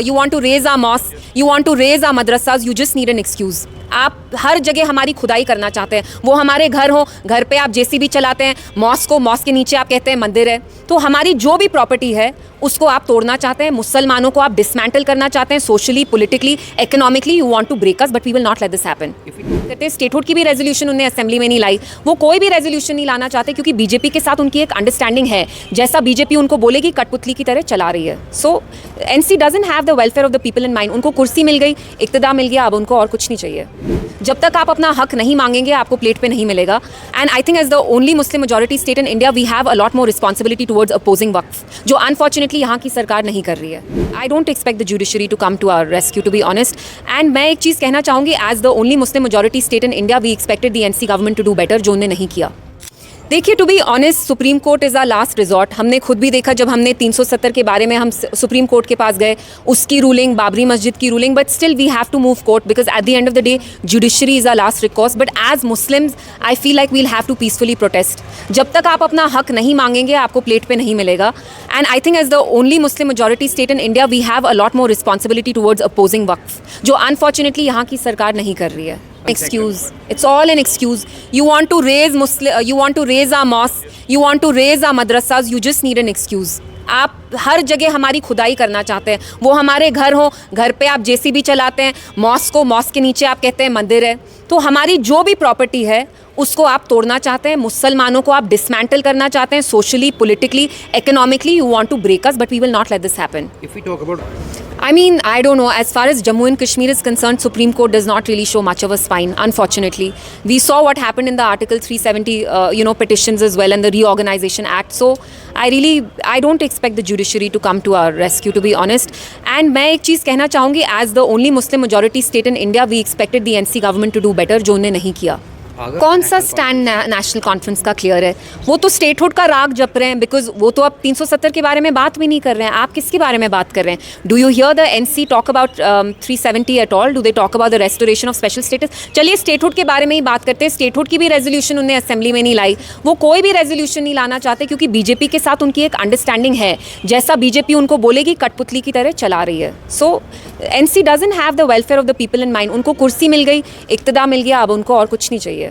you want to raise our mosques, you want to raise our madrasas, you just need an excuse. आप हर जगह हमारी खुदाई करना चाहते हैं, वो हमारे घर हो, घर पे आप जेसीबी चलाते हैं, मॉस्क के नीचे आप कहते हैं मंदिर है, तो हमारी जो भी प्रॉपर्टी है उसको आप तोड़ना चाहते हैं, मुसलमानों को आप डिसमेंटल करना चाहते हैं, socially, politically, economically you want to break us, but we will not let this happen. कहते हैं स्टेटहुड की भी रेजोल्यूशन उन्हें असेंबली में नहीं लाई, वो कोई भी रेजोल्यूशन नहीं लाना चाहते क्योंकि बीजेपी के साथ उनकी एक अंडरस्टैंडिंग है, जैसा बीजेपी उनको बोलेगी कठपुतली की तरह चला रही है। So NC doesn't have the welfare of the people in mind. उनको कुर्सी मिल गई, इक्तदा मिल गया, अब उनको और कुछ नहीं चाहिए। जब तक आप अपना हक नहीं मांगेंगे आपको प्लेट पे नहीं मिलेगा। And I think as the only Muslim majority state in India we have a lot more responsibility towards opposing Waqf, जो अनफॉर्चुनेटली यहाँ की सरकार नहीं कर रही है। I don't expect the judiciary to come to our rescue, to be honest. And मैं एक चीज़ कहना चाहूँगी, as the only Muslim majority state in India we expected the NC government to do better, जो उन्होंने नहीं किया। देखिए, to be honest, Supreme Court is our last resort. हमने खुद भी देखा जब हमने 370 के बारे में हम सुप्रीम कोर्ट के पास गए, उसकी रूलिंग, बाबरी मस्जिद की ruling, but still we have to move court because at the end of the day judiciary is our last recourse. But as Muslims I feel like we'll have to peacefully protest. जब तक आप अपना हक नहीं मांगेंगे आपको plate पे नहीं मिलेगा। And I think as the only Muslim majority state in India we have a lot more responsibility towards opposing Waqf, जो अनफॉर्चुनेटली यहाँ की सरकार नहीं कर रही है। Excuse. It's all an excuse. You want to raise you want to raise our mosques, you want to raise our madrasas, you just need an excuse. आप हर जगह हमारी खुदाई करना चाहते हैं, वो हमारे घर हो, घर पे आप जेसीबी चलाते हैं, मॉस्क के नीचे आप कहते हैं मंदिर है, तो हमारी जो भी प्रॉपर्टी है उसको आप तोड़ना चाहते हैं, मुसलमानों को आप डिसमेंटल करना चाहते हैं, socially, politically, economically you want to break us, but we will not let this happen. If we talk about I mean, I don't know. As far as Jammu and Kashmir is concerned, Supreme Court does not really show much of a spine, unfortunately. We saw what happened in the Article 370, petitions as well, and the Reorganization Act. So, I don't expect the judiciary to come to our rescue, to be honest. And मैं एक चीज़ कहना चाहूँगी, as the only Muslim majority state in India, we expected the NC government to do better, जो उन्हें नहीं किया। कौन सा स्टैंड नेशनल कॉन्फ्रेंस का क्लियर है? वो तो स्टेटहुड का राग जप रहे हैं, बिकॉज वो तो अब 370 के बारे में बात भी नहीं कर रहे हैं। आप किसके बारे में बात कर रहे हैं? Do you here the NC talk about 370 at all? Do they talk about the restoration of special status? चलिए स्टेटहुड के बारे में ही बात करते हैं। स्टेटहुड की भी रेजोल्यूशन उन्हें असेंबली में नहीं लाई, वो कोई भी रेजोल्यूशन नहीं लाना चाहते क्योंकि बीजेपी के साथ उनकी एक अंडरस्टैंडिंग है, जैसा बीजेपी उनको बोलेगी कठपुतली की तरह चला रही है। So NC doesn't have the welfare of the people in mind. उनको कुर्सी मिल गई, इक्तदा मिल गया, अब उनको और कुछ नहीं चाहिए।